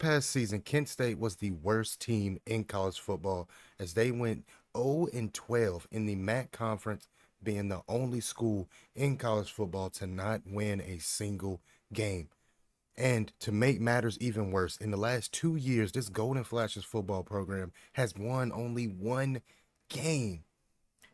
past season, Kent State was the worst team in college football as they went 0-12 in the MAC conference, being the only school in college football to not win a single game. And to make matters even worse, in the last 2 years, this Golden Flashes football program has won only one game.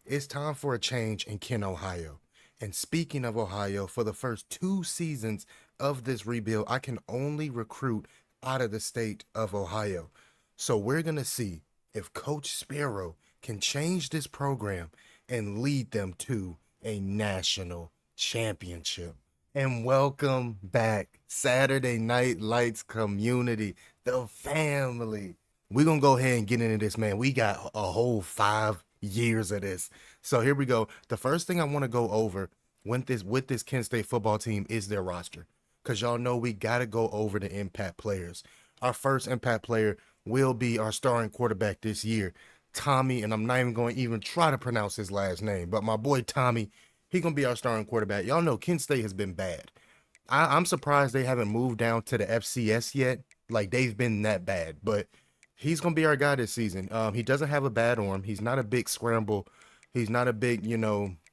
It's time for a change in Kent, Ohio. And speaking of Ohio, for the first 2 seasons of this rebuild, I can only recruit out of the state of Ohio. So we're going to see if Coach Sparrow can change this program and lead them to a national championship. And welcome back, Saturday Night Lights community, the family. We're going to go ahead and get into this, man. We got a whole 5 years of this. So here we go. The first thing I want to go over with this Kent State football team is their roster. Because y'all know we got to go over the impact players. Our first impact player will be our starting quarterback this year, Tommy, and I'm not even going to even try to pronounce his last name, but my boy Tommy, he going to be our starting quarterback. Y'all know Kent State has been bad. I'm surprised they haven't moved down to the FCS yet. Like, they've been that bad, but he's going to be our guy this season. He doesn't have a bad arm. He's not a big scramble. He's not a big,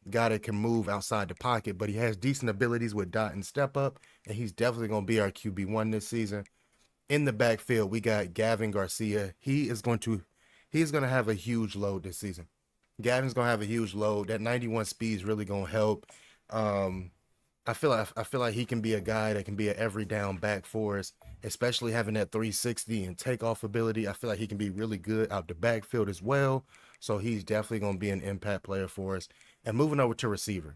guy that can move outside the pocket, but he has decent abilities with dot and step up, and he's definitely going to be our QB1 this season. In the backfield, we got Gavin Garcia. He's going to have a huge load this season. Gavin's going to have a huge load. That 91 speed is really going to help. I feel like he can be a guy that can be an every down back for us, especially having that 360 and takeoff ability. I feel like he can be really good out the backfield as well. So he's definitely going to be an impact player for us. And moving over to receiver,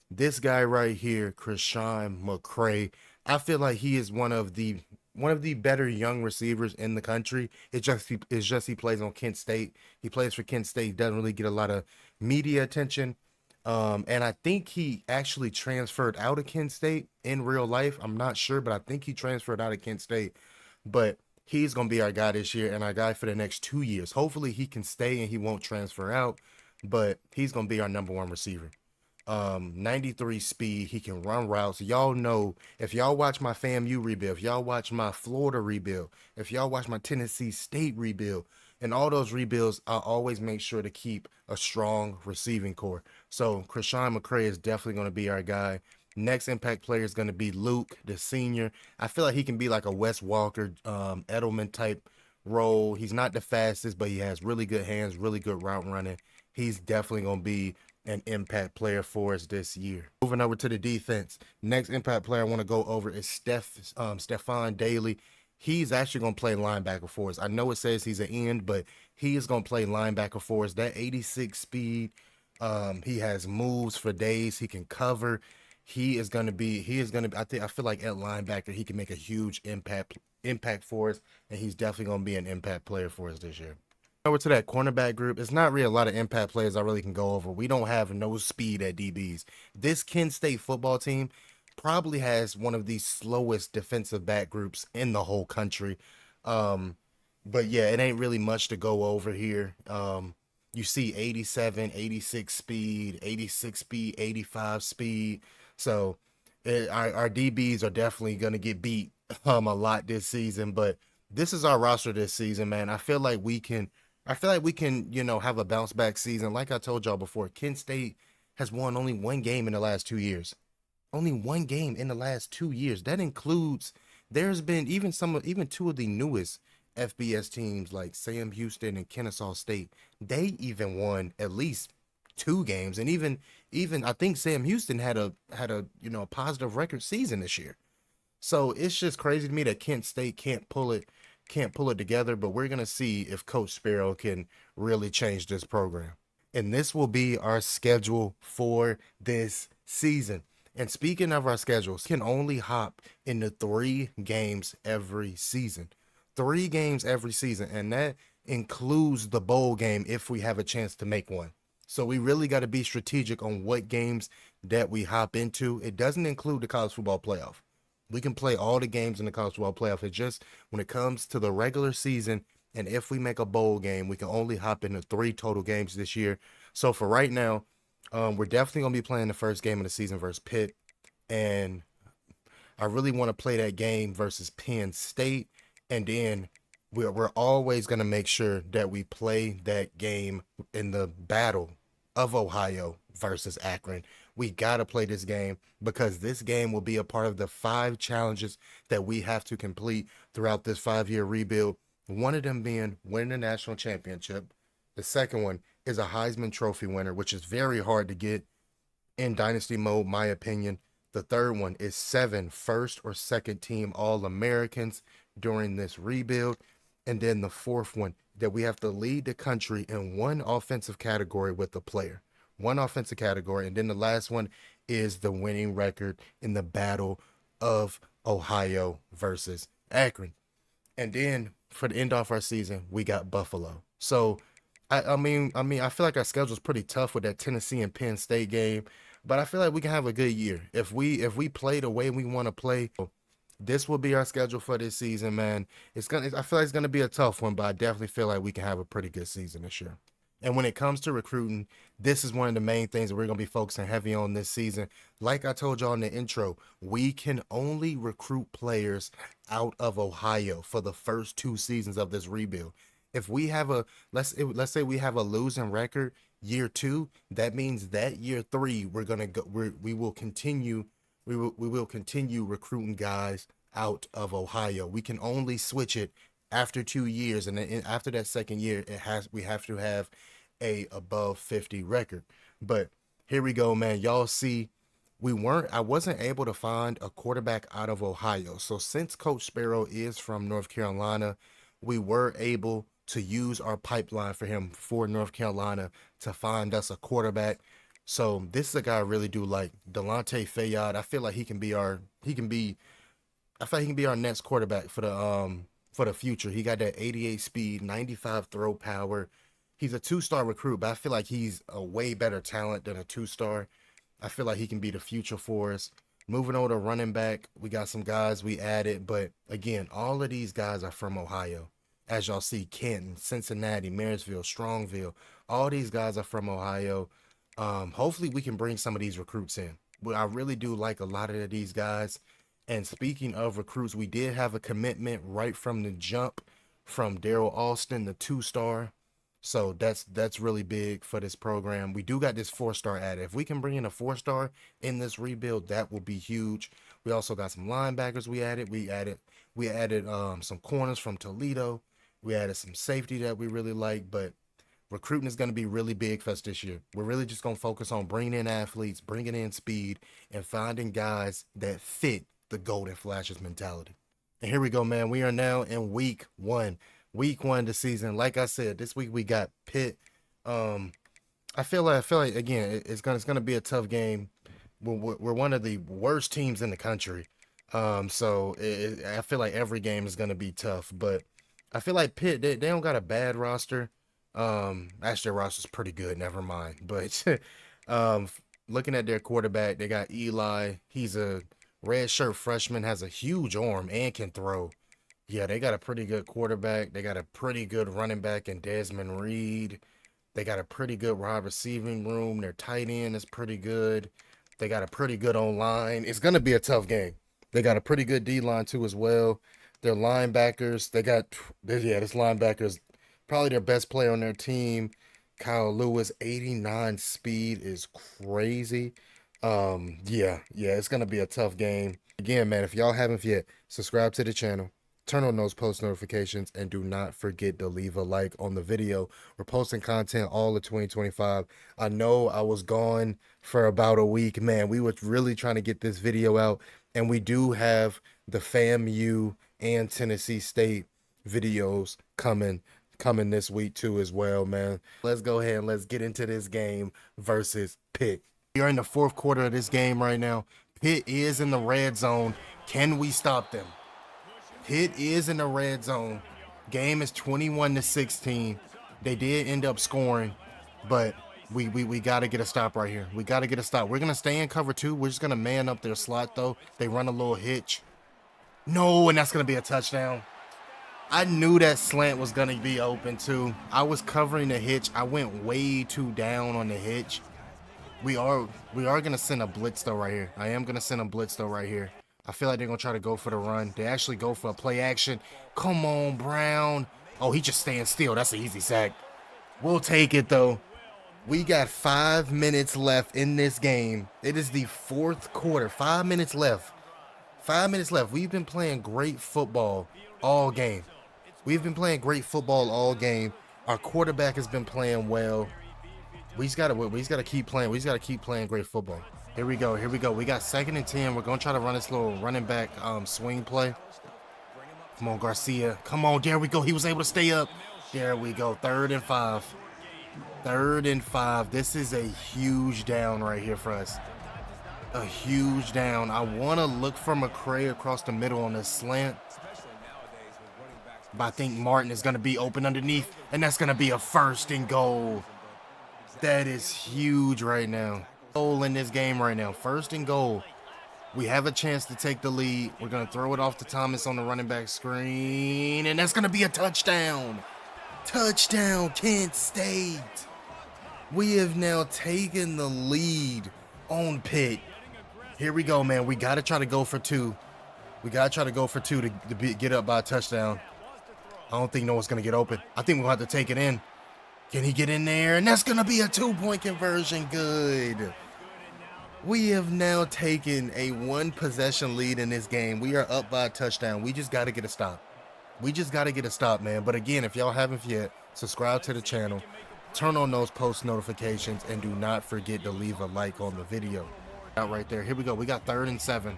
this guy right here, Krishan McCray, I feel like he is one of the better young receivers in the country. It's just he plays on Kent State. He plays for Kent State. Doesn't really get a lot of media attention. And I think he actually transferred out of Kent State in real life. I'm not sure, but I think he transferred out of Kent State. But he's gonna be our guy this year and our guy for the next 2 years. Hopefully he can stay and he won't transfer out, but he's gonna be our number one receiver. 93 speed. He can run routes. Y'all know, if y'all watch my FAMU rebuild, if y'all watch my Florida rebuild, if y'all watch my Tennessee State rebuild, and all those rebuilds, I always make sure to keep a strong receiving core. So Krishan McCray is definitely going to be our guy. Next impact player is going to be Luke, the senior. I feel like he can be like a Wes Walker, Edelman type role. He's not the fastest, but he has really good hands, really good route running. He's definitely going to be an impact player for us this year. Moving over to the defense. Next impact player I want to go over is Stephon Daly. He's actually going to play linebacker for us. I know it says he's an end, but he is going to play linebacker for us. That 86 speed, he has moves for days. He can cover. I feel like at linebacker, he can make a huge impact for us, and he's definitely going to be an impact player for us this year. Over to that cornerback group, it's not really a lot of impact players I really can go over. We don't have no speed at DBs. This Kent State football team probably has one of the slowest defensive back groups in the whole country. Um, but yeah, it ain't really much to go over here. You see 87, 86 speed, 86 speed, 85 speed. So our DBs are definitely going to get beat a lot this season, but this is our roster this season, man. I feel like we can, have a bounce back season. Like I told y'all before, Kent State has won only one game in the last 2 years. Only one game in the last 2 years. That includes there's been even two of the newest FBS teams like Sam Houston and Kennesaw State. They even won at least 2 games, and even I think Sam Houston had a positive record season this year. So it's just crazy to me that Kent State can't pull it together, but we're gonna see if Coach Sparrow can really change this program. And this will be our schedule for this season. And speaking of our schedules, can only hop into 3 games every season. 3 games every season, and that includes the bowl game if we have a chance to make one. So we really got to be strategic on what games that we hop into. It doesn't include the college football playoff. We can play all the games in the college football playoff. It just when it comes to the regular season, and if we make a bowl game, we can only hop into 3 total games this year. So for right now, we're definitely gonna be playing the first game of the season versus Pitt, and I really want to play that game versus Penn State. And then we're always going to make sure that we play that game in the battle of Ohio versus Akron. We got to play this game because this game will be a part of the 5 challenges that we have to complete throughout this 5-year rebuild. One of them being winning the national championship. The second one is a Heisman Trophy winner, which is very hard to get in Dynasty mode, my opinion. The third one is 7 first or second team All Americans during this rebuild. And then the fourth one, that we have to lead the country in one offensive category with the player. One offensive category. And then the last one is the winning record in the battle of Ohio versus Akron. And then for the end off our season, we got Buffalo. So I feel like our schedule's pretty tough with that Tennessee and Penn State game, but I feel like we can have a good year if we play the way we want to play. This will be our schedule for this season, man. I feel like it's gonna be a tough one, but I definitely feel like we can have a pretty good season this year. And when it comes to recruiting, this is one of the main things that we're going to be focusing heavy on this season. Like I told y'all in the intro, we can only recruit players out of Ohio for the first 2 seasons of this rebuild. If we have let's say we have a losing record year 2, that means that year 3 we're going to go we will continue we will continue recruiting guys out of Ohio. We can only switch it after 2 years, and then after that second year, we have to have a above 50 record. But here we go, man. Y'all see, I wasn't able to find a quarterback out of Ohio. So since Coach Sparrow is from North Carolina, we were able to use our pipeline for him for North Carolina to find us a quarterback. So this is a guy I really do like, Delonte Fayad. I feel like he can be our next quarterback for the future. He got that 88 speed, 95 throw power. He's a 2-star recruit, but I feel like he's a way better talent than a 2-star. I feel like he can be the future for us. Moving on to running back, we got some guys we added, but again, all of these guys are from Ohio. As y'all see, Canton, Cincinnati, Marysville, Strongville, all these guys are from Ohio. Hopefully we can bring some of these recruits in. But I really do like a lot of these guys. And speaking of recruits, we did have a commitment right from the jump from Daryl Alston, the 2-star. So that's really big for this program. We do got this 4-star added. If we can bring in a 4-star in this rebuild, that will be huge. We also got some linebackers we added. We added some corners from Toledo. We added some safety that we really like. But recruiting is going to be really big for us this year. We're really just going to focus on bringing in athletes, bringing in speed, and finding guys that fit the Golden Flashes mentality. And here we go, man. We are now in week 1. Week 1 of the season. Like I said, this week we got Pitt. I feel like again, it's gonna be a tough game. We're one of the worst teams in the country. So I feel like every game is gonna be tough. But I feel like Pitt, they don't got a bad roster. Actually, their roster's pretty good. Never mind. But looking at their quarterback, they got Eli. He's a red shirt freshman, has a huge arm and can throw. Yeah, they got a pretty good quarterback. They got a pretty good running back in Desmond Reed. They got a pretty good wide receiving room. Their tight end is pretty good. They got a pretty good O-line. It's going to be a tough game. They got a pretty good D-line too as well. Their linebackers, this linebacker is probably their best player on their team. Kyle Lewis, 89 speed is crazy. It's going to be a tough game. Again, man, if y'all haven't yet, subscribe to the channel. Turn on those post notifications, and do not forget to leave a like on the video. We're posting content all of 2025. I know I was gone for about a week, man. We were really trying to get this video out, and we do have the FAMU and Tennessee State videos coming this week too as well, man. Let's go ahead and let's get into this game versus Pitt. We are in the 4th quarter of this game right now. Pitt is in the red zone. Can we stop them? Pitt is in the red zone. Game is 21-16. They did end up scoring, but we got to get a stop right here. We got to get a stop. We're going to stay in cover 2. We're just going to man up their slot, though. They run a little hitch. No, and that's going to be a touchdown. I knew that slant was going to be open, too. I was covering the hitch. I went way too down on the hitch. We are going to send a blitz, though, right here. I am going to send a blitz, though, right here. I feel like they're going to try to go for the run. They actually go for a play action. Come on, Brown. Oh, he just stands still. That's an easy sack. We'll take it, though. We got 5 minutes left in this game. It is the fourth quarter. 5 minutes left. 5 minutes left. We've been playing great football all game. We've been playing great football all game. Our quarterback has been playing well. We just gotta keep playing. We just gotta keep playing great football. Here we go. Here we go. We got 2nd and 10. We're gonna try to run this little running back swing play. Come on, Garcia. Come on. There we go. He was able to stay up. There we go. 3rd and 5. 3rd and 5. This is a huge down right here for us. A huge down. I want to look for McCray across the middle on this slant. But I think Martin is going to be open underneath, and that's going to be a 1st and goal. That is huge right now. Goal in this game right now. 1st and goal. We have a chance to take the lead. We're going to throw it off to Thomas on the running back screen, and that's going to be a touchdown. Touchdown, Kent State. We have now taken the lead on Pitt. Here we go, man. We got to try to go for 2. We got to try to go for 2 to get up by a touchdown. I don't think Noah's going to get open. I think we'll have to take it in. Can he get in there? And that's going to be a 2-point conversion. Good. We have now taken a 1-possession lead in this game. We are up by a touchdown. We just got to get a stop. We just got to get a stop, man. But again, if y'all haven't yet, subscribe to the channel. Turn on those post notifications. And do not forget to leave a like on the video. Out right there. Here we go. We got 3rd and 7.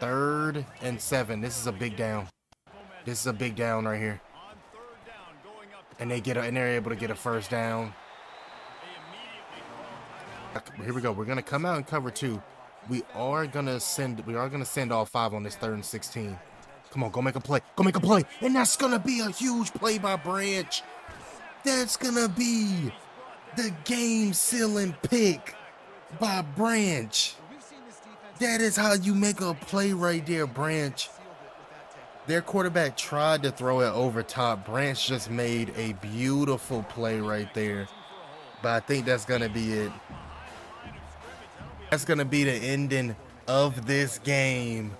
3rd and 7. This is a big down. This is a big down right here. And they're able to get a 1st down. Here we go. We're gonna come out and cover 2. We are gonna send all 5 on this 3rd and 16. Come on, go make a play. Go make a play. And that's gonna be a huge play by Branch. That's gonna be the game sealing pick by Branch. That is how you make a play right there, Branch. Their quarterback tried to throw it over top. Branch just made a beautiful play right there. But I think that's going to be it. That's going to be the ending of this game.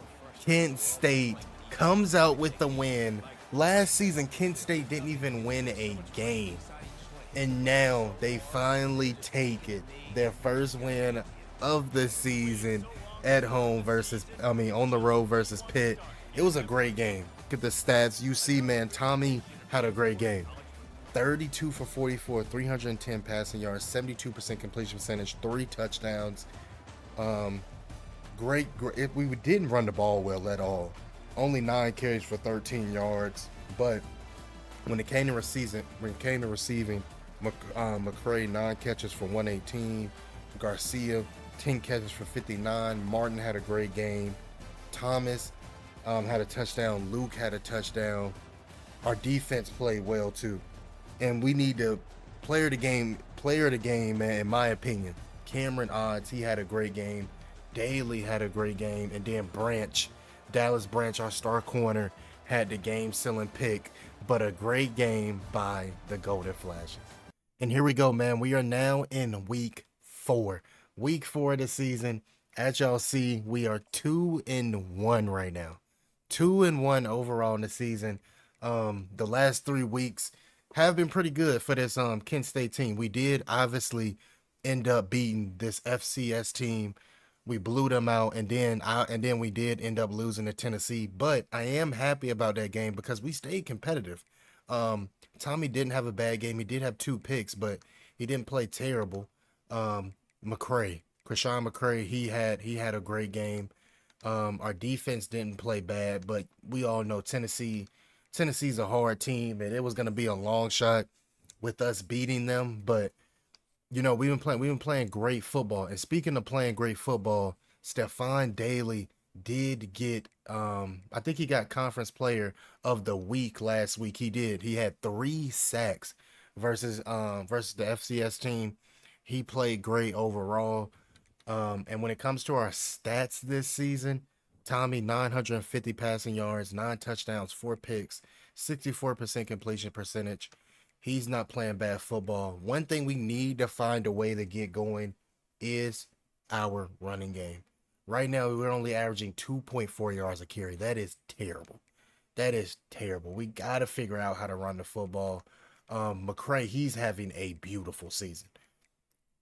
Kent State comes out with the win. Last season, Kent State didn't even win a game. And now they finally take it. Their first win of the season at home on the road versus Pitt. It was a great game. Look at the stats. You see, man, Tommy had a great game. 32 for 44, 310 passing yards, 72% completion percentage, 3 touchdowns. We didn't run the ball well at all. Only 9 carries for 13 yards. But when it came to receiving, McCray 9 catches for 118, Garcia 10 catches for 59. Martin had a great game. Thomas had a touchdown. Luke had a touchdown. Our defense played well too, and we need to player of the game, man. In my opinion, Cameron Odds, he had a great game. Daly had a great game, and then Dallas Branch, our star corner, had the game-sealing pick. But a great game by the Golden Flashes. And here we go, man. We are now in week 4. Week 4 of the season. As y'all see, we are 2-1 right now. 2-1 overall in the season. The last 3 weeks have been pretty good for this Kent State team. We did obviously end up beating this FCS team. We blew them out, and then we did end up losing to Tennessee. But I am happy about that game because we stayed competitive. Tommy didn't have a bad game. He did have 2 picks, but he didn't play terrible. Krishan McCray, he had a great game. Our defense didn't play bad, but we all know Tennessee's a hard team, and it was going to be a long shot with us beating them. But you know, we've been playing great football. And speaking of playing great football, Stephon Daly did get I think he got conference player of the week last week. He did. He had 3 sacks versus the FCS team. He played great overall. And when it comes to our stats this season, Tommy 950 passing yards, 9 touchdowns, 4 picks, 64% completion percentage. He's not playing bad football. One thing we need to find a way to get going is our running game. Right now, we're only averaging 2.4 yards a carry. That is terrible. That is terrible. We got to figure out how to run the football. McCray, he's having a beautiful season.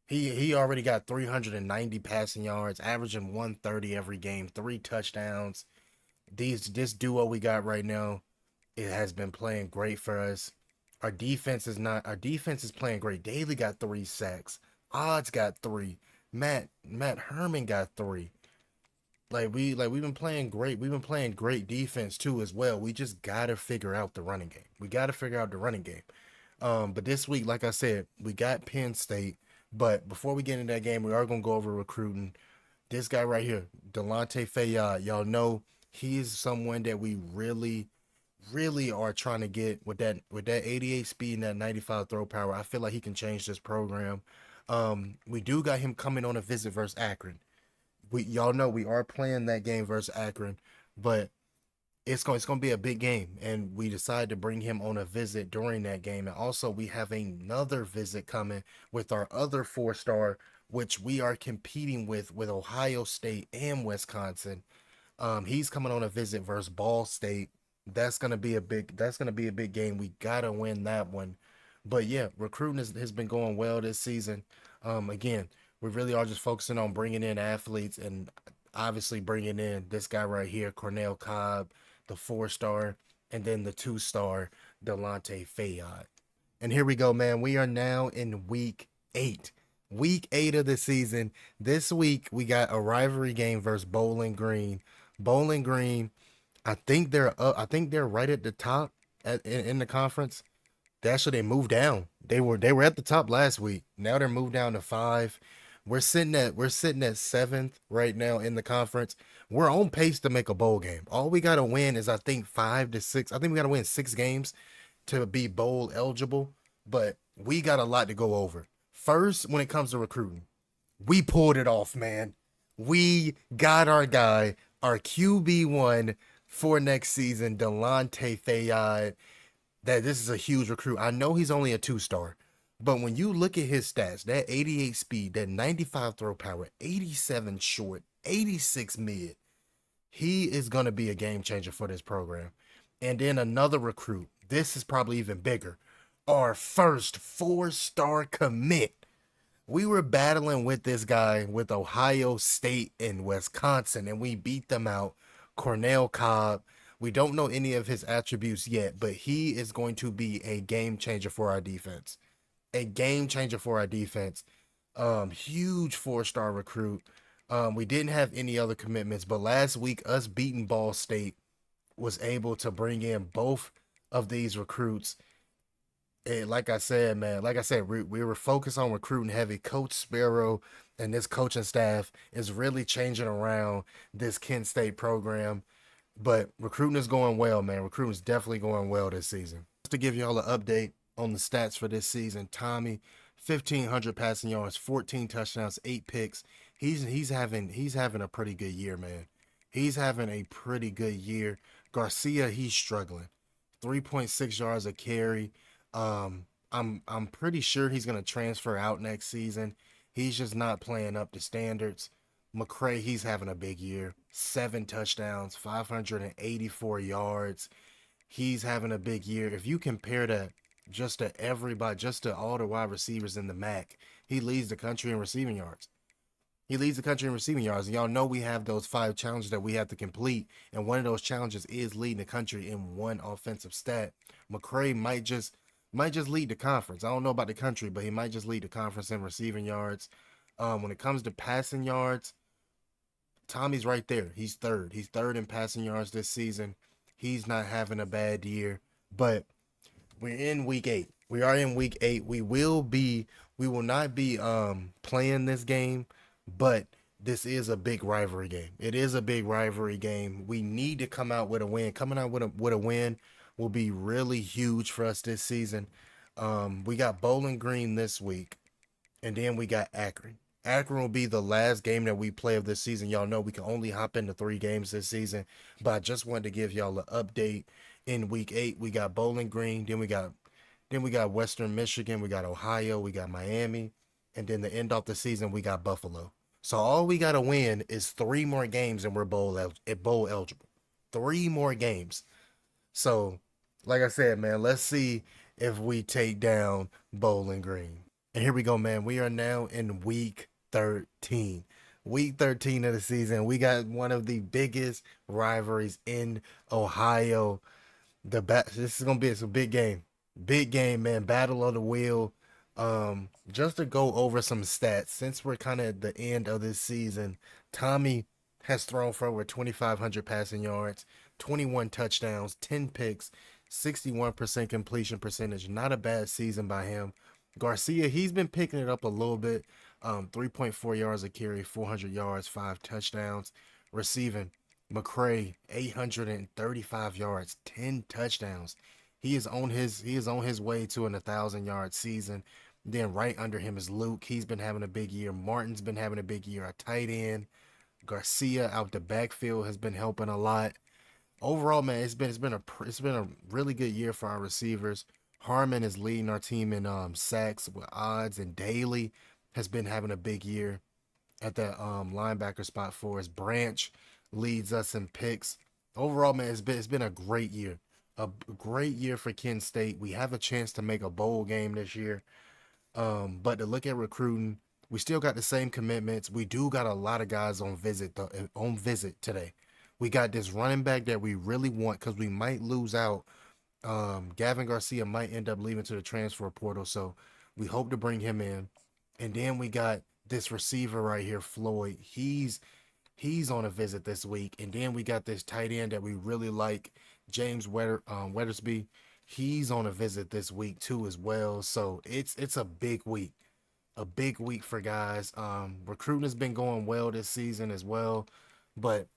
He already got 390 passing yards, averaging 130 every game, 3 touchdowns. This duo we got right now, it has been playing great for us. Our defense is playing great. Daly got 3 sacks. Odds got 3. Matt Herman got 3. We've been playing great. We've been playing great defense too as well. We just gotta figure out the running game. We gotta figure out the running game. But this week, like I said, we got Penn State. But before we get into that game, we are gonna go over recruiting. This guy right here, Delonte Fayad, y'all know he's someone that we really are trying to get with that 88 speed and that 95 throw power. I feel like he can change this program. We do got him coming on a visit versus Akron. Y'all know we are playing that game versus Akron, but it's going to be a big game, and we decided to bring him on a visit during that game. And also we have another visit coming with our other 4-star, which we are competing with Ohio State and Wisconsin. He's coming on a visit versus Ball State. That's gonna be a big game. We gotta win that one. But yeah, recruiting has been going well this season. Again, we really are just focusing on bringing in athletes and obviously bringing in this guy right here, Cornell Cobb, the 4-star, and then the 2-star, Delonte Fayad. And here we go, man. We are now in week 8. Week 8 of the season. This week we got a rivalry game versus Bowling Green. Bowling Green, I think they're up. I think they're right at the top in the conference. They moved down. They were at the top last week. Now they're moved down to 5. We're sitting at 7th right now in the conference. We're on pace to make a bowl game. All we gotta win is, I think, 5 to 6. I think we gotta win 6 games to be bowl eligible. But we got a lot to go over. First, when it comes to recruiting, we pulled it off, man. We got our guy, our QB1 for next season, Delonte Fayad. That this is a huge recruit. I know he's only a 2-star, but when you look at his stats, that 88 speed, that 95 throw power, 87 short, 86 mid, he is going to be a game changer for this program. And then another recruit. This is probably even bigger. Our first 4-star commit. We were battling with this guy with Ohio State and Wisconsin, and we beat them out. Cornell Cobb. We don't know any of his attributes yet, but he is going to be a game changer for our defense. A game changer for our defense. Huge 4-star recruit. We didn't have any other commitments, but last week us beating Ball State was able to bring in both of these recruits. And like I said, man, we were focused on recruiting heavy. Coach Sparrow and this coaching staff is really changing around this Kent State program. But recruiting is going well, man. Recruiting is definitely going well this season. Just to give y'all an update on the stats for this season, Tommy, 1,500 passing yards, 14 touchdowns, 8 picks. He's having a pretty good year, man. He's having a pretty good year. Garcia, he's struggling. 3.6 yards a carry. I'm pretty sure he's gonna transfer out next season. He's just not playing up to standards. McCray, he's having a big year. 7 touchdowns, 584 yards. He's having a big year. If you compare that just to everybody, just to all the wide receivers in the MAC, he leads the country in receiving yards. He leads the country in receiving yards. And y'all know we have those 5 challenges that we have to complete. And one of those challenges is leading the country in one offensive stat. McCray might just lead the conference. I don't know about the country, but he might just lead the conference in receiving yards. When it comes to passing yards, Tommy's right there. He's third. He's third in passing yards this season. He's not having a bad year. But we're in week 8. We are in week 8. We will not be playing this game, but this is a big rivalry game. It is a big rivalry game. We need to come out with a win. Coming out with a win will be really huge for us this season. We got Bowling Green this week, and then we got Akron. Akron will be the last game that we play of this season. Y'all know we can only hop into 3 games this season, but I just wanted to give y'all an update. In week 8, we got Bowling Green, then we got Western Michigan, we got Ohio, we got Miami, and then to end off the season, we got Buffalo. So all we gotta win is 3 more games and we're bowl eligible. 3 more games. So, like I said, man, let's see if we take down Bowling Green. And here we go, man. We are now in week 13. Week 13 of the season. We got one of the biggest rivalries in Ohio. This is gonna be, it's a big game. Big game, man. Battle of the wheel. Just to go over some stats, since we're kind of at the end of this season, Tommy has thrown for over 2,500 passing yards, 21 touchdowns, 10 picks, 61% completion percentage. Not a bad season by him. Garcia, he's been picking it up a little bit. 3.4 yards a carry, 400 yards, 5 touchdowns. Receiving, McCray, 835 yards, 10 touchdowns. He is on his way to an 1,000-yard season. Then right under him is Luke. He's been having a big year. Martin's been having a big year. A tight end. Garcia out the backfield has been helping a lot. Overall, man, it's been a really good year for our receivers. Harmon is leading our team in sacks with odds, and Daly has been having a big year at that linebacker spot for us. Branch leads us in picks. Overall, man, it's been a great year. A great year for Kent State. We have a chance to make a bowl game this year. But to look at recruiting, we still got the same commitments. We do got a lot of guys on visit today. We got this running back that we really want because we might lose out. Gavin Garcia might end up leaving to the transfer portal, so we hope to bring him in. And then we got this receiver right here, Floyd. He's on a visit this week. And then we got this tight end that we really like, James Weathersby. He's on a visit this week too as well. So it's a big week. A big week for guys. Recruiting has been going well this season as well. But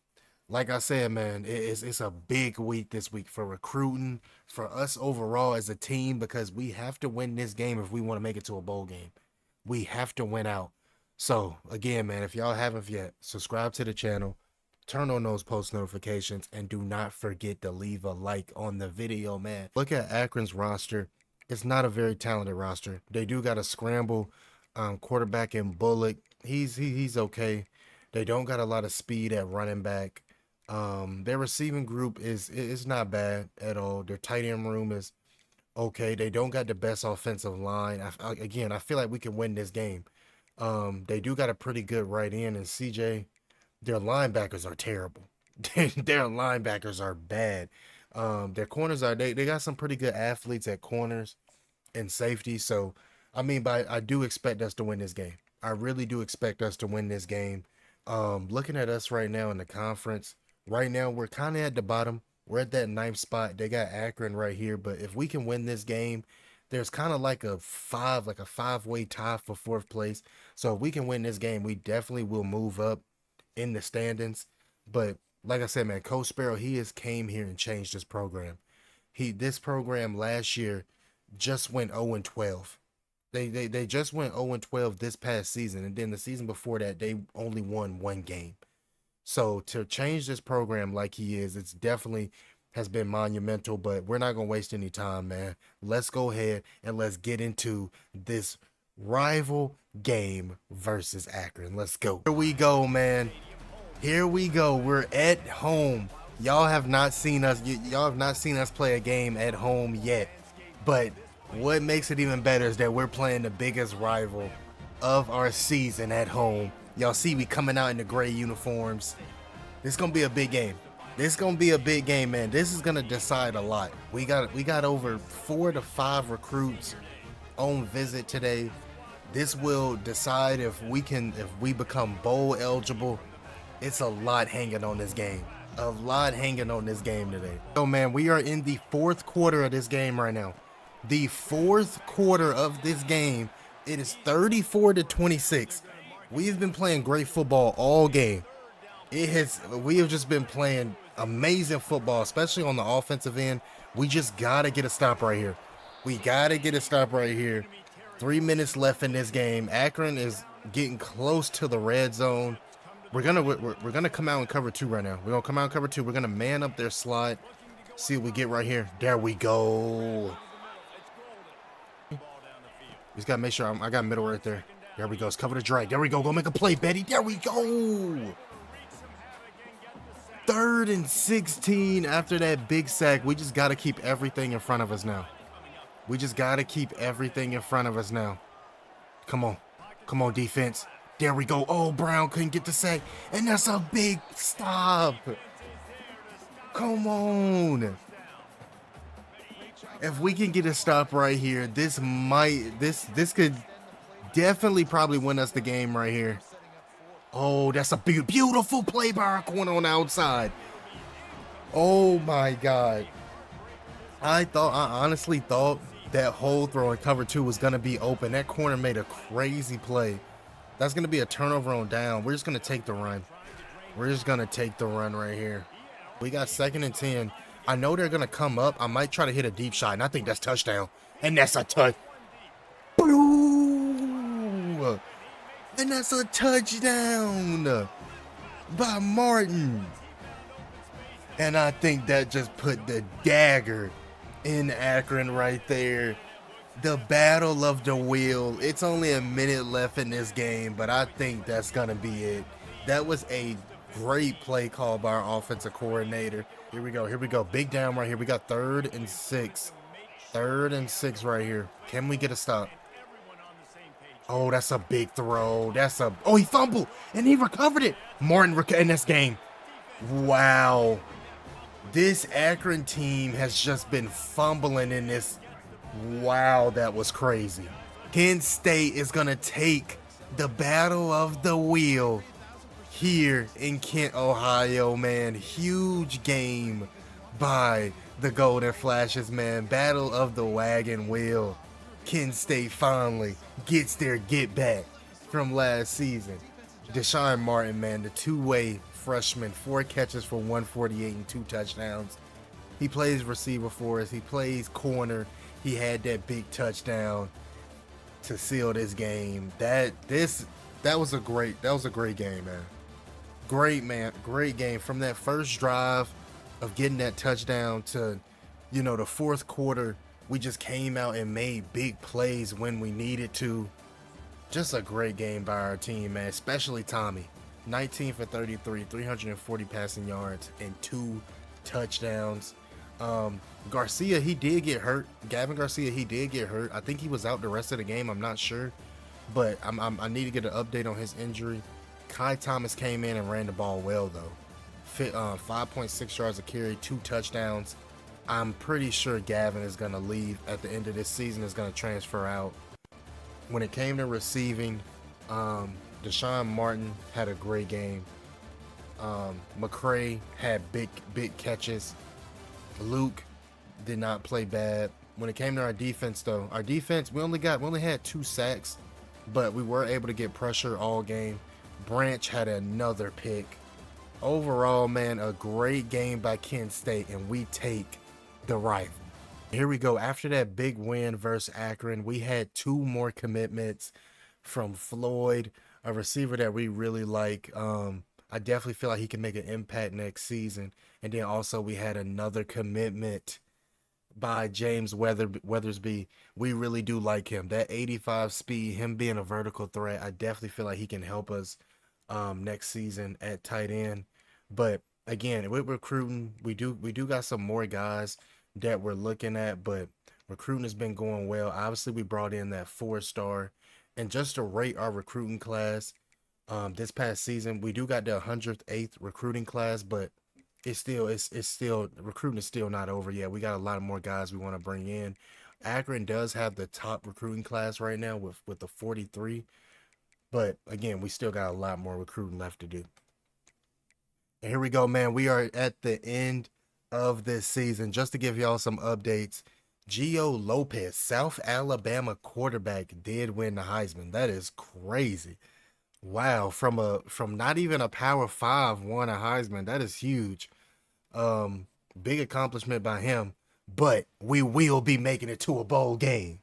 like I said, man, it's a big week this week for recruiting, for us overall as a team, because we have to win this game if we want to make it to a bowl game. We have to win out. So again, man, if y'all haven't yet, subscribe to the channel, turn on those post notifications, and do not forget to leave a like on the video, man. Look at Akron's roster. It's not a very talented roster. They do got a scramble quarterback in Bullock. He's okay. They don't got a lot of speed at running back. Their receiving group is not bad at all. Their tight end room is okay. They don't got the best offensive line. Again, I feel like we can win this game. They do got a pretty good right end, and CJ. Their linebackers are terrible. Their linebackers are bad. Their corners they got some pretty good athletes at corners and safety. So I mean, but I do expect us to win this game. I really do expect us to win this game. Looking at us right now in the conference, right now we're kind of at the bottom. We're at that 9th spot. They got Akron right here, but if we can win this game, there's kind of like a five-way tie for 4th place. So if we can win this game, we definitely will move up in the standings. But like I said, man, Coach Sparrow, he has came here and changed this program. This program last year just went 0-12. They just went 0-12 this past season, and then the season before that they only won 1 game. So to change this program like he is, it's definitely has been monumental. But we're not gonna waste any time, man. Let's go ahead and let's get into this rival game versus Akron. Let's go. Here we go, man. Here we go. We're at home. Y'all have not seen us. Y'all have not seen us play a game at home yet. But what makes it even better is that we're playing the biggest rival of our season at home. Y'all see we coming out in the gray uniforms. This is gonna be a big game. This is gonna be a big game, man. This is gonna decide a lot. We got over 4 to 5 recruits on visit today. This will decide if we become bowl eligible. It's a lot hanging on this game. A lot hanging on this game today. So man, we are in the 4th quarter of this game right now. The 4th quarter of this game. It is 34 to 26. We've been playing great football all game. We have just been playing amazing football, especially on the offensive end. We just gotta get a stop right here. We gotta get a stop right here. 3 minutes left in this game. Akron is getting close to the red zone. We're gonna come out and cover 2 right now. We're gonna come out and cover 2. We're gonna man up their slot. See what we get right here. There we go. Just gotta make sure I got middle right there. There we go. Let's cover the drag. There we go. Go make a play, Betty. There we go. 3rd and 16 after that big sack. We just got to keep everything in front of us now. We just got to keep everything in front of us now. Come on. Come on, defense. There we go. Oh, Brown couldn't get the sack. And that's a big stop. Come on. If we can get a stop right here, this could definitely probably win us the game right here. Oh, that's a beautiful play by our corner on the outside. Oh my God. I honestly thought that hole throw in cover 2 was going to be open. That corner made a crazy play. That's going to be a turnover on down. We're just going to take the run. We're just going to take the run right here. We got 2nd and 10. I know they're going to come up. I might try to hit a deep shot, and I think that's touchdown. And that's a touch. Boom! And that's a touchdown by Martin. And I think that just put the dagger in Akron right there. The battle of the wheel. It's only a minute left in this game, but I think that's going to be it. That was a great play call by our offensive coordinator. Here we go. Here we go. Big down right here. We got 3rd and 6. 3rd and 6 right here. Can we get a stop? Oh, that's a big throw. Oh, he fumbled and he recovered it. Martin in this game. Wow. This Akron team has just been fumbling in this. Wow, that was crazy. Kent State is going to take the battle of the wheel here in Kent, Ohio, man. Huge game by the Golden Flashes, man. Battle of the wagon wheel. Kent State finally gets their get back from last season. Deshaun Martin, man, the two-way freshman, 4 catches for 148 and 2 touchdowns. He plays receiver for us. He plays corner. He had that big touchdown to seal this game. That was a great game, man. Great game. From that first drive of getting that touchdown to, the 4th quarter, we just came out and made big plays when we needed to. Just a great game by our team, man, especially Tommy. 19 for 33, 340 passing yards, and 2 touchdowns. Garcia, he did get hurt. Gavin Garcia, he did get hurt. I think he was out the rest of the game. I'm not sure, but I need to get an update on his injury. Kai Thomas came in and ran the ball well, though. 5.6 yards a carry, 2 touchdowns. I'm pretty sure Gavin is going to leave at the end of this season, is going to transfer out. When it came to receiving, Deshaun Martin had a great game. McCray had big catches. Luke did not play bad. When it came to our defense, though, we only had 2 sacks, but we were able to get pressure all game. Branch had another pick. Overall, man, a great game by Kent State, and we take the Rival. Here we go. After that big win versus Akron, we had 2 more commitments from Floyd, a receiver that we really like. I definitely feel like he can make an impact next season. And then also we had another commitment by James Weathersby. We really do like him. That 85 speed, him being a vertical threat, I definitely feel like he can help us next season at tight end. But again, with recruiting, we do got some more guys that we're looking at, but recruiting has been going well. Obviously, we brought in that 4-star. And just to rate our recruiting class, this past season, we do got the 108th recruiting class, but it's still recruiting is still not over yet. We got a lot of more guys we want to bring in. Akron does have the top recruiting class right now with the 43, but again, we still got a lot more recruiting left to do. And here we go, man. We are at the end of this season. Just to give y'all some updates, Gio Lopez, South Alabama quarterback, did win the Heisman. That is crazy. Wow, from not even a Power 5 won a Heisman. That is huge. Big accomplishment by him. But we will be making it to a bowl game.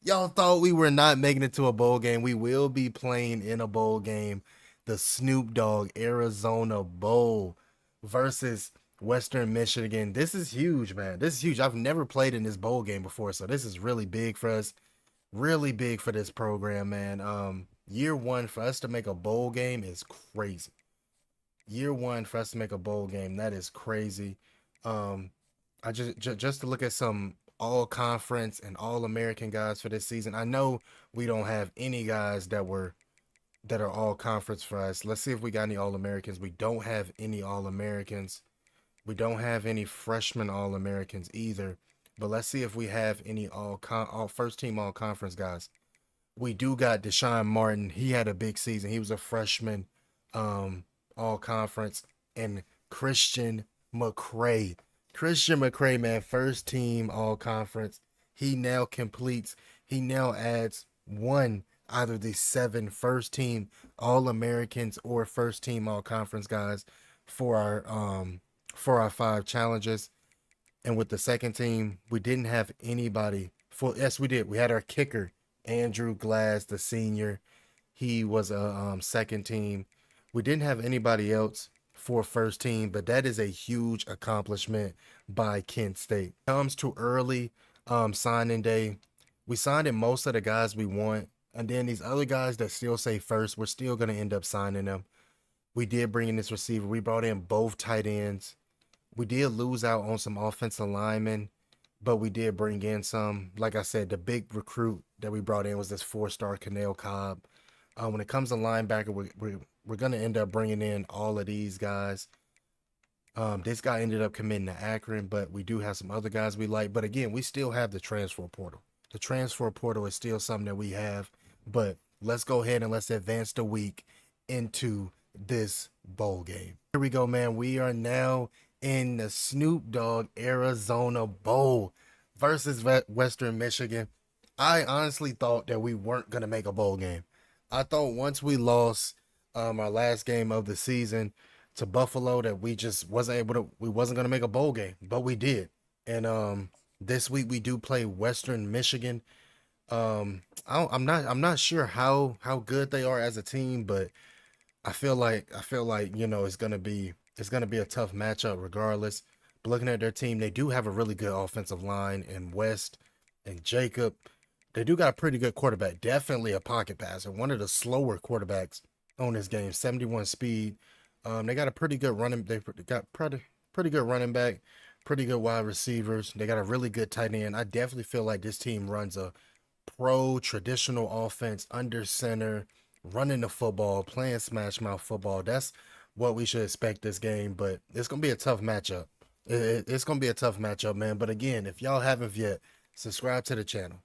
Y'all thought we were not making it to a bowl game. We will be playing in a bowl game. The Snoop Dogg Arizona Bowl versus Western Michigan. This is huge, man. This is huge. I've never played in this bowl game before, so this is really big for us. Really big for this program, man. Year one for us to make a bowl game is crazy. Year one for us to make a bowl game, that is crazy. Um, I just to look at some all conference and all American guys for this season. I know we don't have any guys that are all conference for us. Let's see if we got any all Americans. We don't have any all Americans. We don't have any freshman all Americans either. But let's see if we have any all first team all conference guys. We do got Deshaun Martin. He had a big season. He was a freshman, all conference, and McCray. Christian McCray, man, first team all conference. He now completes. He now adds one either the 7 first team all Americans or first team all conference guys for our 5 challenges. And with the second team, we didn't have anybody for. Yes, we did. We had our kicker, Andrew Glass, the senior. He was a second team. We didn't have anybody else for first team, but that is a huge accomplishment by Kent State. Comes to early signing day. We signed in most of the guys we want, and then these other guys that still say first, we're still going to end up signing them. We did bring in this receiver. We brought in both tight ends. We did lose out on some offensive linemen, but we did bring in some. Like I said, the big recruit that we brought in was this 4-star Canel Cobb. When it comes to linebacker, we're going to end up bringing in all of these guys. This guy ended up committing to Akron, but we do have some other guys we like. But again, we still have the transfer portal. The transfer portal is still something that we have. But let's go ahead and let's advance the week into this bowl game. Here we go, man. We are now in the Snoop Dogg Arizona Bowl versus Western Michigan. I honestly thought that we weren't going to make a bowl game. I thought once we lost our last game of the season to Buffalo that we just wasn't going to make a bowl game, but we did. And this week we do play Western Michigan. I'm not sure how good they are as a team, but I feel like it's gonna be a tough matchup regardless. But looking at their team, they do have a really good offensive line in West and Jacob. They do got a pretty good quarterback, definitely a pocket passer, one of the slower quarterbacks on this game, 71 speed. They got a pretty good running. They got pretty good running back, pretty good wide receivers. They got a really good tight end. I definitely feel like this team runs a pro traditional offense under center, running the football, playing smash mouth football. That's what we should expect this game, but it's going to be a tough matchup. It's going to be a tough matchup, man. But again, if y'all haven't yet, subscribe to the channel,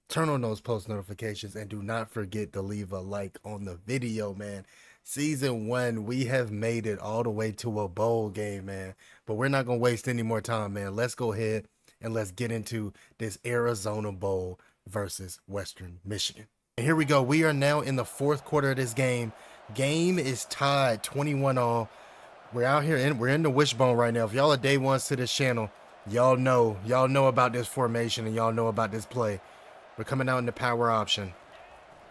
turn on those post notifications, and do not forget to leave a like on the video, man. Season 1, we have made it all the way to a bowl game, man. But we're not going to waste any more time, man. Let's go ahead and let's get into this Arizona Bowl versus Western Michigan. And here we go. We are now in the 4th quarter of this game. Game is tied 21-all. We're out here we're in the wishbone right now. If y'all are day ones to this channel, y'all know about this formation and y'all know about this play. We're coming out in the power option.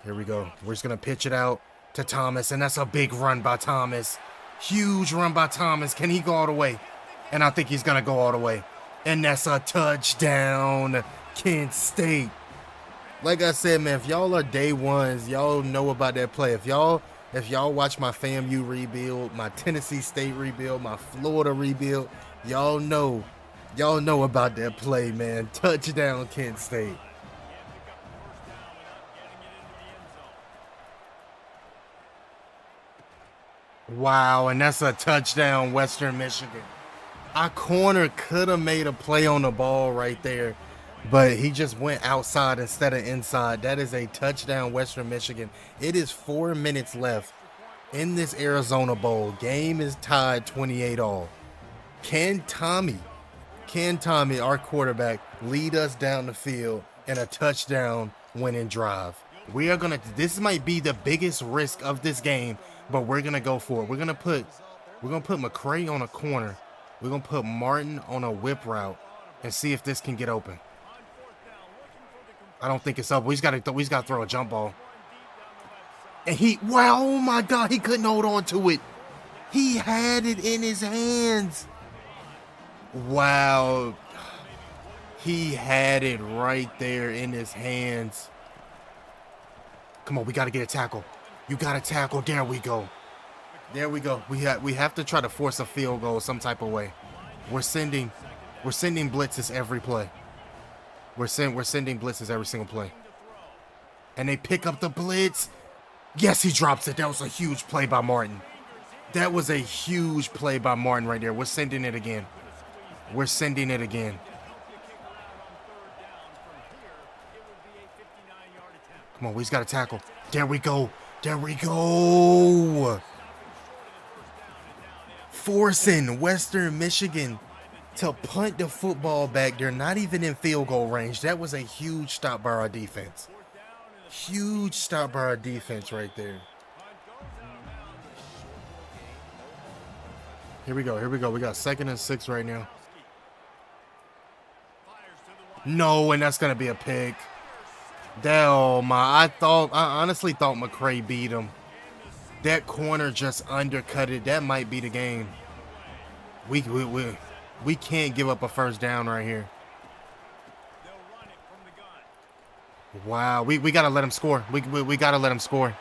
Here we go. We're just gonna pitch it out to Thomas, and that's a big run by Thomas. Huge run by Thomas. Can he go all the way? And I think he's gonna go all the way. And that's a touchdown, Kent State. Like I said, man, if y'all are day ones, y'all know about that play. If y'all watch my FAMU rebuild, my Tennessee State rebuild, my Florida rebuild, y'all know about that play, man. Touchdown, Kent State. Wow, and that's a touchdown, Western Michigan. Our corner could have made a play on the ball right there, but he just went outside instead of inside. That is a touchdown, Western Michigan. It is 4 minutes left in this Arizona Bowl. Game is tied 28-all. Can Tommy, our quarterback, lead us down the field in a touchdown winning drive? This might be the biggest risk of this game, but we're gonna go for it. We're gonna put McCray on a corner. We're gonna put Martin on a whip route and see if this can get open. I don't think it's up. We just gotta throw a jump ball. And oh my God, he couldn't hold on to it. He had it in his hands. Wow. He had it right there in his hands. Come on, we gotta get a tackle. You got to tackle. There we go. There we go. We have to try to force a field goal some type of way. We're sending blitzes every play. We're sending blitzes every single play. And they pick up the blitz. Yes, he drops it. That was a huge play by Martin. That was a huge play by Martin right there. We're sending it again. We're sending it again. Come on, we just got to tackle. There we go. There we go. Forcing Western Michigan to punt the football back. They're not even in field goal range. That was a huge stop by our defense. Huge stop by our defense right there. Here we go. Here we go. We got 2nd and 6 right now. No, and that's going to be a pick. Oh my, I honestly thought McCray beat him. That corner just undercut it. That might be the game. We can't give up a first down right here. Wow, we got to let him score. We got to let him score.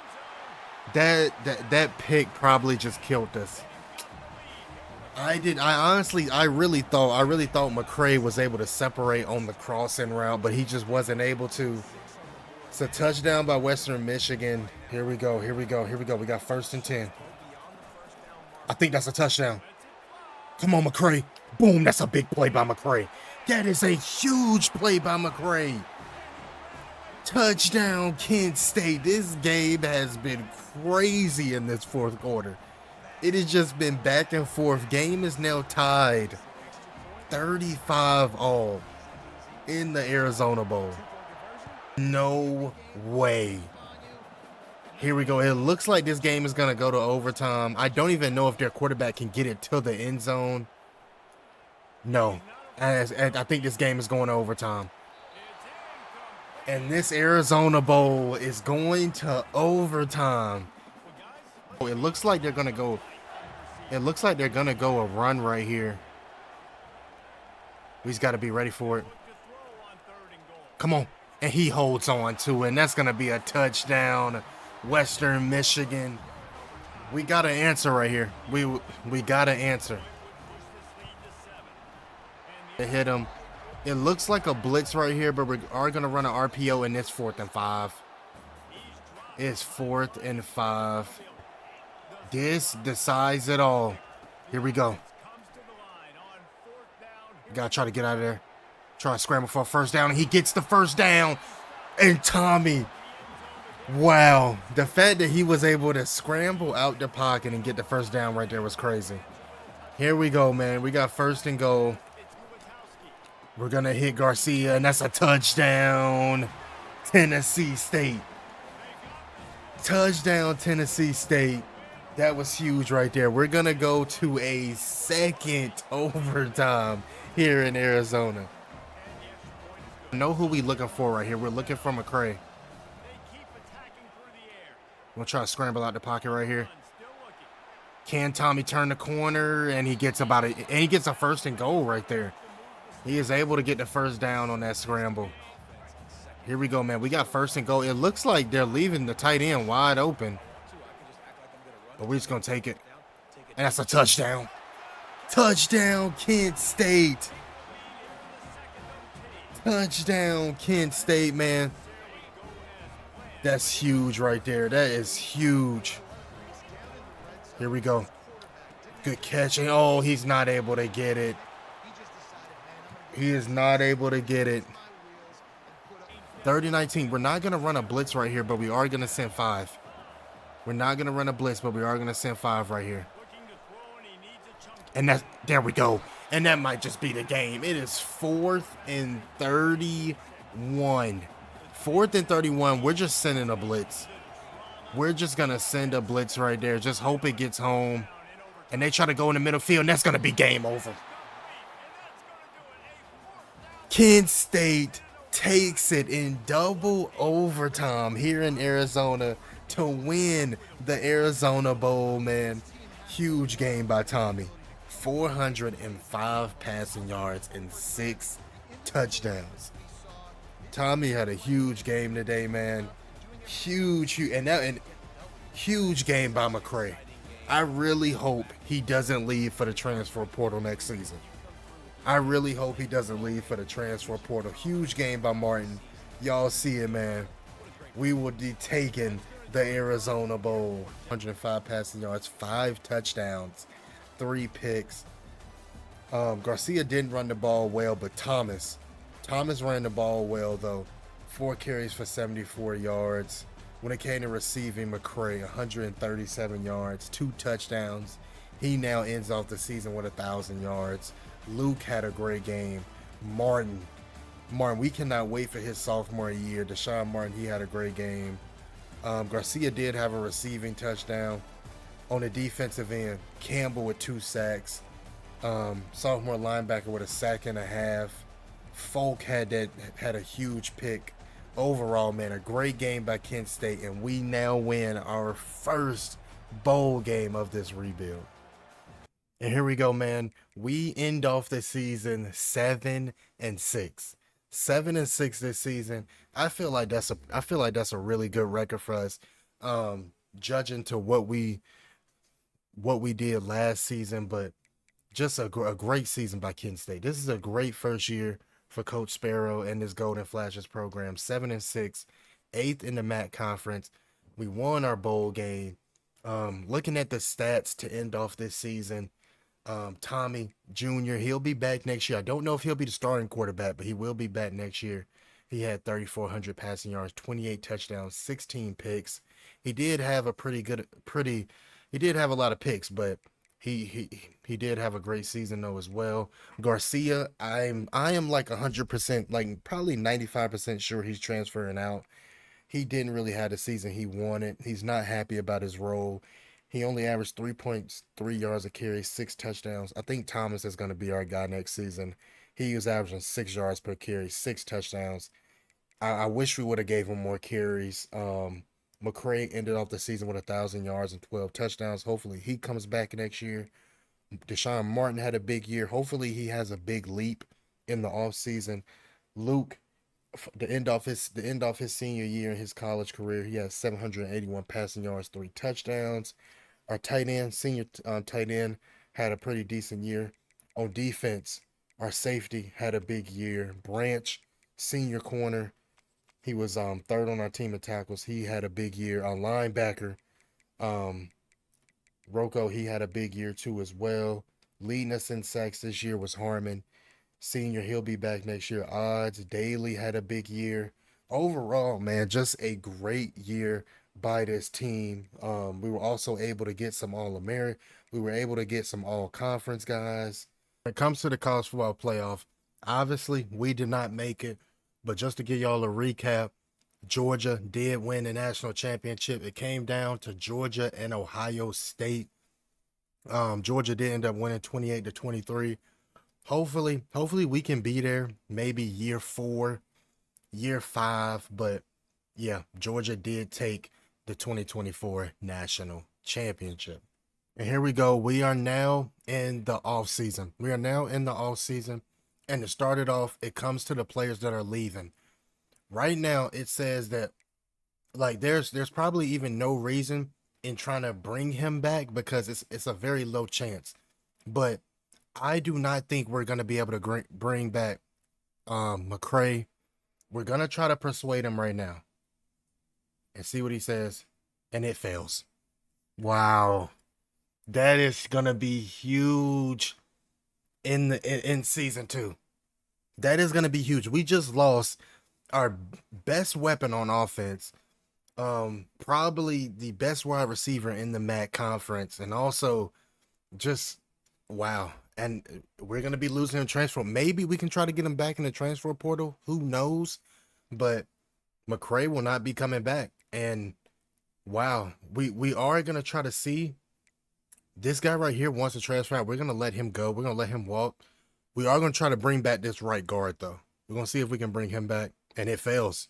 That pick probably just killed us. I really thought McCray was able to separate on the crossing route, but he just wasn't able to. It's a touchdown by Western Michigan. Here we go. Here we go. Here we go. We got 1st and 10. I think that's a touchdown. Come on, McCray. Boom. That's a big play by McCray. That is a huge play by McCray. Touchdown, Kent State. This game has been crazy in this 4th quarter. It has just been back and forth. Game is now tied 35-all in the Arizona Bowl. No way. Here we go. It looks like this game is going to go to overtime. I don't even know if their quarterback can get it to the end zone. No. I think this game is going to overtime. And this Arizona Bowl is going to overtime. It looks like they're going to go. It looks like they're going to go a run right here. We just got to be ready for it. Come on. And he holds on to it, and that's going to be a touchdown. Western Michigan. We got to answer right here. We got to answer. They hit him. It looks like a blitz right here, but we are going to run an RPO, and it's 4th and 5. It's 4th and 5. This decides it all. Here we go. Got to try to get out of there. Try to scramble for a first down, and he gets the first down. And Tommy, wow. The fact that he was able to scramble out the pocket and get the first down right there was crazy. Here we go, man. We got 1st and goal. We're going to hit Garcia, and that's a touchdown. Tennessee State. Touchdown, Tennessee State. That was huge right there. We're going to go to a 2nd overtime here in Arizona. Know who we looking for right here. We're looking for McCray. We'll try to scramble out the pocket right here. Can Tommy turn the corner? And he gets about it. And he gets a 1st and goal right there. He is able to get the first down on that scramble. Here we go, man. We got 1st and goal. It looks like they're leaving the tight end wide open. But we're just going to take it. And that's a touchdown. Touchdown, Kent State. Touchdown, Kent State, man. That's huge right there. That is huge. Here we go. Good catch. And oh, he's not able to get it. He is not able to get it. 30-19. We're not going to run a blitz right here, but we are going to send 5. We're not going to run a blitz, but we are going to send 5 right here. And that's, there we go. And that might just be the game. It is 4th and 31. 4th and 31. We're just sending a blitz. We're just going to send a blitz right there. Just hope it gets home. And they try to go in the middle field, and that's going to be game over. Kent State takes it in double overtime here in Arizona to win the Arizona Bowl, man. Huge game by Tommy. 405 passing yards and 6 touchdowns. Tommy had a huge game today, man. Huge. And Huge game by McCray. I really hope he doesn't leave for the transfer portal next season. I really hope he doesn't leave for the transfer portal. Huge game by Martin. Y'all see it, man. We will be taking the Arizona Bowl. 105 passing yards, 5 touchdowns, 3 picks. Garcia didn't run the ball well, but Thomas ran the ball well, though. 4 carries for 74 yards. When it came to receiving, McCray, 137 yards, 2 touchdowns. He now ends off the season with 1,000 yards. Luke had a great game. Martin, we cannot wait for his sophomore year. Deshaun Martin, he had a great game. Garcia did have a receiving touchdown. On the defensive end, Campbell with 2 sacks. Sophomore linebacker with a sack and a half. Folk had a huge pick. Overall, man, a great game by Kent State, and we now win our first bowl game of this rebuild. And here we go, man. We end off the season 7-6. 7-6 this season. I feel like that's a really good record for us. Judging to what we did last season, but just a great season by Kent State. This is a great first year for Coach Sparrow and this Golden Flashes program. 7-6, 8th in the MAC conference. We won our bowl game. Looking at the stats to end off this season, Tommy Jr., he'll be back next year. I don't know if he'll be the starting quarterback, but he will be back next year. He had 3,400 passing yards, 28 touchdowns, 16 picks. He did have a he did have a lot of picks, but he did have a great season though as well. Garcia, I am like 100%, like probably 95% sure he's transferring out. He didn't really have the season he wanted. He's not happy about his role. He only averaged 3.3 yards a carry, 6 touchdowns. I think Thomas is going to be our guy next season. He was averaging 6 yards per carry, 6 touchdowns. I wish we would have gave him more carries. McCray ended off the season with 1,000 yards and 12 touchdowns. Hopefully he comes back next year. Deshaun Martin had a big year. Hopefully he has a big leap in the offseason. Luke, the end off his senior year in his college career, he has 781 passing yards, 3 touchdowns. Our senior tight end, had a pretty decent year. On defense, our safety had a big year. Branch, senior corner, he was 3rd on our team of tackles. He had a big year. Our linebacker, Rocco, he had a big year too as well. Leading us in sacks this year was Harmon. Senior, he'll be back next year. Odds, Daly had a big year. Overall, man, just a great year by this team. We were also able to get some All-American. We were able to get some All-Conference guys. When it comes to the college football playoff, obviously we did not make it, but just to give y'all a recap, Georgia did win the national championship. It came down to Georgia and Ohio State. Georgia did end up winning 28-23. Hopefully we can be there maybe year 4, year 5, but yeah, Georgia did take the 2024 national championship. And here we go. We are now in the off season. And to start it off, it comes to the players that are leaving. Right now, it says that like there's probably even no reason in trying to bring him back because it's a very low chance. But I do not think we're going to be able to bring back McCray. We're going to try to persuade him right now and see what he says. And it fails. Wow. That is going to be huge in season 2. That is going to be huge. We just lost our best weapon on offense. Probably the best wide receiver in the MAC conference. And also just, wow. And we're going to be losing him transfer. Maybe we can try to get him back in the transfer portal. Who knows? But McCray will not be coming back. And wow, we are going to try to see. This guy right here wants to transfer out. We're going to let him go. We're going to let him walk. We are going to try to bring back this right guard, though. We're going to see if we can bring him back. And it fails.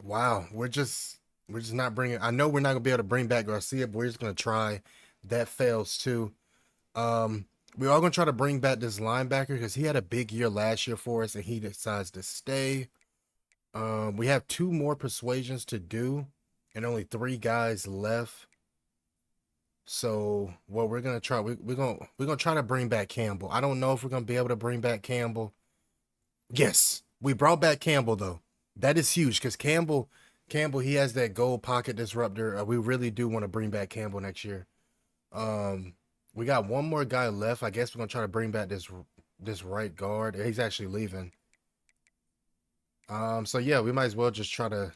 Wow. We're just not bringing. I know we're not going to be able to bring back Garcia, but we're just going to try. That fails, too. We are going to try to bring back this linebacker because he had a big year last year for us, and he decides to stay. We have 2 more persuasions to do. and only 3 guys left. So what we're gonna try, we're gonna try to bring back Campbell. I don't know if we're gonna be able to bring back Campbell. Yes, we brought back Campbell though. That is huge because Campbell, he has that gold pocket disruptor. We really do want to bring back Campbell next year. Um, we got one more guy left. I guess we're gonna try to bring back this right guard. He's actually leaving. So yeah, we might as well just try to.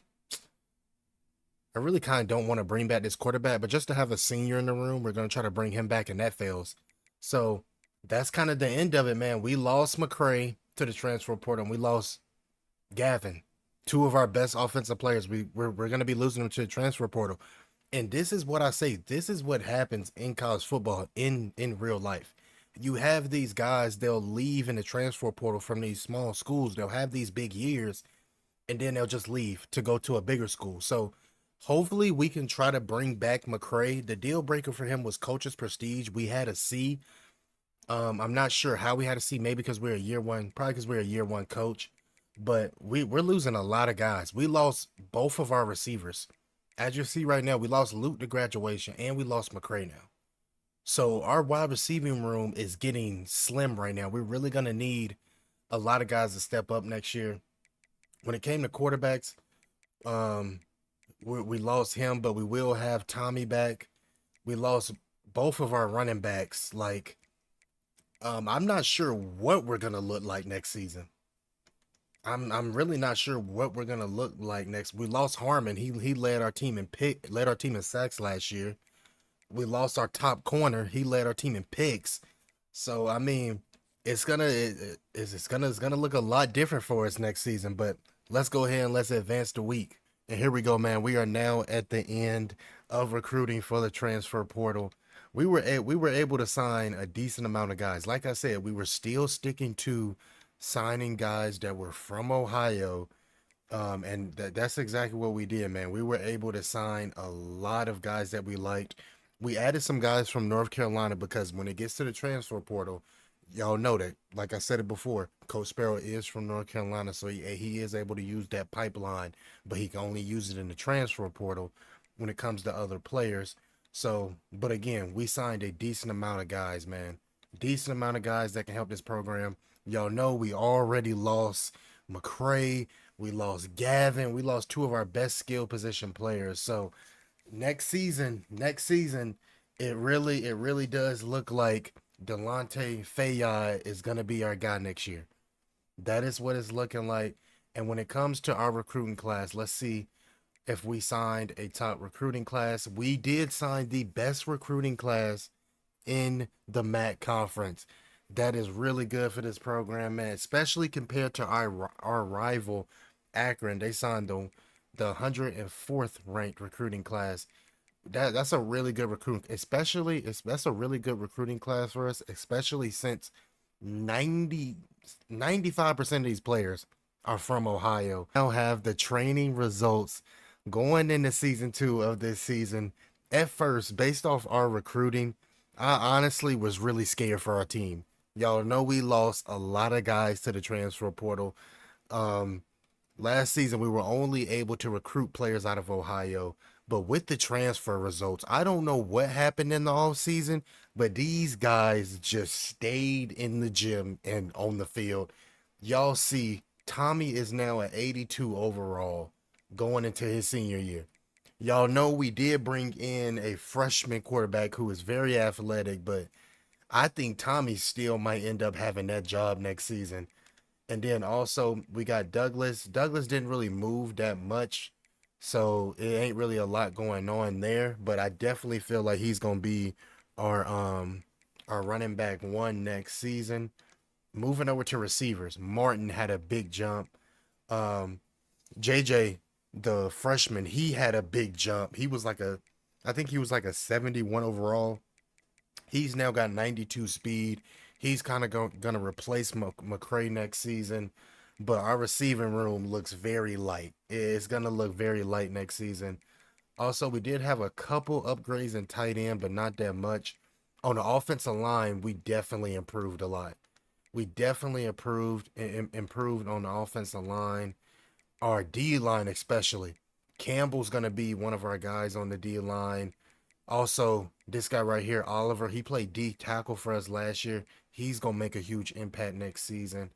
I really kind of don't want to bring back this quarterback, but just to have a senior in the room, we're gonna try to bring him back, and that fails. So that's kind of the end of it, man. We lost McCray to the transfer portal, and we lost Gavin, two of our best offensive players. We're gonna be losing them to the transfer portal. And this is what I say. This is what happens in college football in real life. You have these guys, they'll leave in the transfer portal from these small schools. They'll have these big years and then they'll just leave to go to a bigger school. So hopefully we can try to bring back McCray. The deal breaker for him was coach's prestige. We had a C. I'm not sure how we had a C, maybe because we're a year one, probably because we're a year one coach. But we're losing a lot of guys. We lost both of our receivers. As you see right now, we lost Luke to graduation and we lost McCray now. So our wide receiving room is getting slim right now. We're really gonna need a lot of guys to step up next year. When it came to quarterbacks, um, we lost him, but we will have Tommy back. We lost both of our running backs. Like, I'm not sure what we're gonna look like next season. I'm really not sure what we're gonna look like next. We lost Harmon. He led our team in sacks last year. We lost our top corner. He led our team in picks. So I mean, it's gonna look a lot different for us next season. But let's go ahead and let's advance the week. And here we go, man. We are now at the end of recruiting for the transfer portal. We were able to sign a decent amount of guys. Like I said, we were still sticking to signing guys that were from Ohio. And that's exactly what we did, man. We were able to sign a lot of guys that we liked. We added some guys from North Carolina because when it gets to the transfer portal, y'all know that, like I said it before, Coach Sparrow is from North Carolina, so he is able to use that pipeline, but he can only use it in the transfer portal when it comes to other players. So, but again, we signed a decent amount of guys, man. Decent amount of guys that can help this program. Y'all know we already lost McCray, we lost Gavin, we lost two of our best skill position players. So next season, it really does look like Delonte Fayad is gonna be our guy next year. That is what it's looking like. And when it comes to our recruiting class, let's see if we signed a top recruiting class. We did sign the best recruiting class in the MAC conference. That is really good for this program, man, especially compared to our rival Akron. They signed the 104th ranked recruiting class. That's a really good recruit, especially that's a really good recruiting class for us, especially since 95% of these players are from Ohio. Now have the training results going into season 2 of this season. At first, based off our recruiting, I honestly was really scared for our team. Y'all know we lost a lot of guys to the transfer portal. Um, Last season we were only able to recruit players out of Ohio, but with the transfer results, I don't know what happened in the off season, but these guys just stayed in the gym and on the field. Y'all see, Tommy is now at 82 overall going into his senior year. Y'all know we did bring in a freshman quarterback who is very athletic, but I think Tommy still might end up having that job next season. And then also we got Douglas. Douglas didn't really move that much, so it ain't really a lot going on there. But I definitely feel like he's gonna be our um our running back one next season. Moving over to receivers, Martin had a big jump. Um, JJ, the freshman, he had a big jump. I think he was like a 71 overall. He's now got 92 speed. He's kind of going to replace McCray next season. But our receiving room looks very light. It's going to look very light next season. Also, we did have a couple upgrades in tight end, but not that much. On the offensive line, we definitely improved a lot. We definitely improved on the offensive line. Our D line especially. Campbell's gonna be one of our guys on the D line. Also, this guy right here, Oliver, he played D tackle for us last year. He's gonna make a huge impact next season.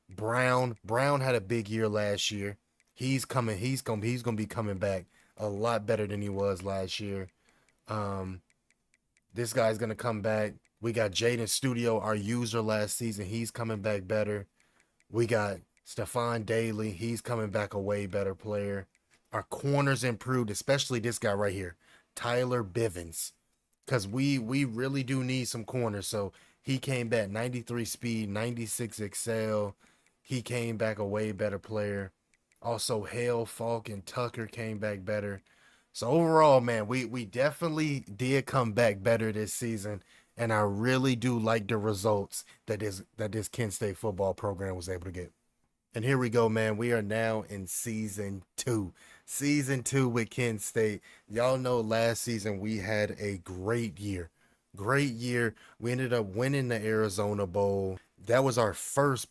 Brown had a big year last year. He's coming. He's gonna be coming back a lot better than he was last year. Um, this guy's gonna come back. We got Jaden Studio, our user last season. He's coming back better. We got Stephon Daly. He's coming back a way better player. Our corners improved, especially this guy right here, Tyler Bivens, because we really do need some corners. So he came back 93 speed, 96 excel. He came back a way better player. Also, Hale, Falk, and Tucker came back better. So overall, man, we definitely did come back better this season, and I really do like the results that this Kent State football program was able to get. And here we go, man. We are now in season two. Season two with Kent State. Y'all know last season we had a great year. Great year. We ended up winning the Arizona Bowl. That was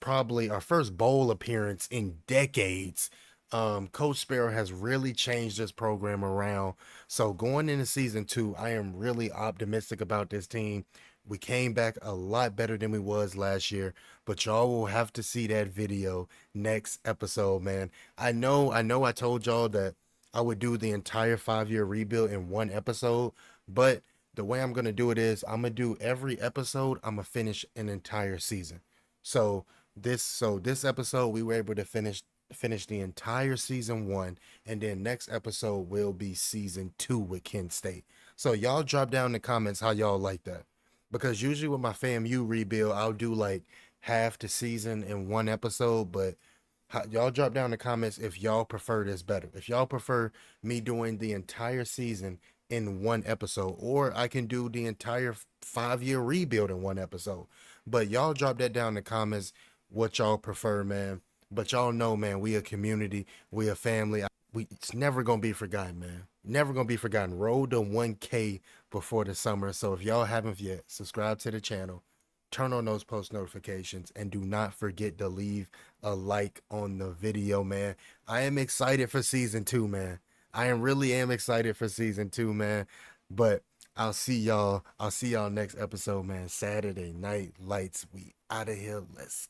probably our first bowl appearance in decades. Coach Sparrow has really changed this program around. So going into season two, I am really optimistic about this team. We came back a lot better than we was last year, but y'all will have to see that video next episode, man. I told y'all that I would do the entire 5 year rebuild in one episode, but the way I'm gonna do it is I'm gonna do every episode, I'm gonna finish an entire season. So this episode we were able to finish the entire season one, and then next episode will be season two with Kent State. So y'all drop down in the comments how y'all like that. Because usually with my FAMU rebuild, I'll do like half the season in one episode, but y'all drop down in the comments if y'all prefer this better. If y'all prefer me doing the entire season in one episode, or I can do the entire 5 year rebuild in one episode. But y'all drop that down in the comments what y'all prefer, man. But y'all know, man, we a community, we a family. It's never gonna be forgotten, man. Never gonna be forgotten. Roll to 1K before the summer. So if y'all haven't yet, subscribe to the channel, turn on those post notifications, and do not forget to leave a like on the video, man. I am excited for season two, man. I am really am excited for season two, man. But I'll see y'all. I'll see y'all next episode, man. Saturday night lights. We out of here. Let's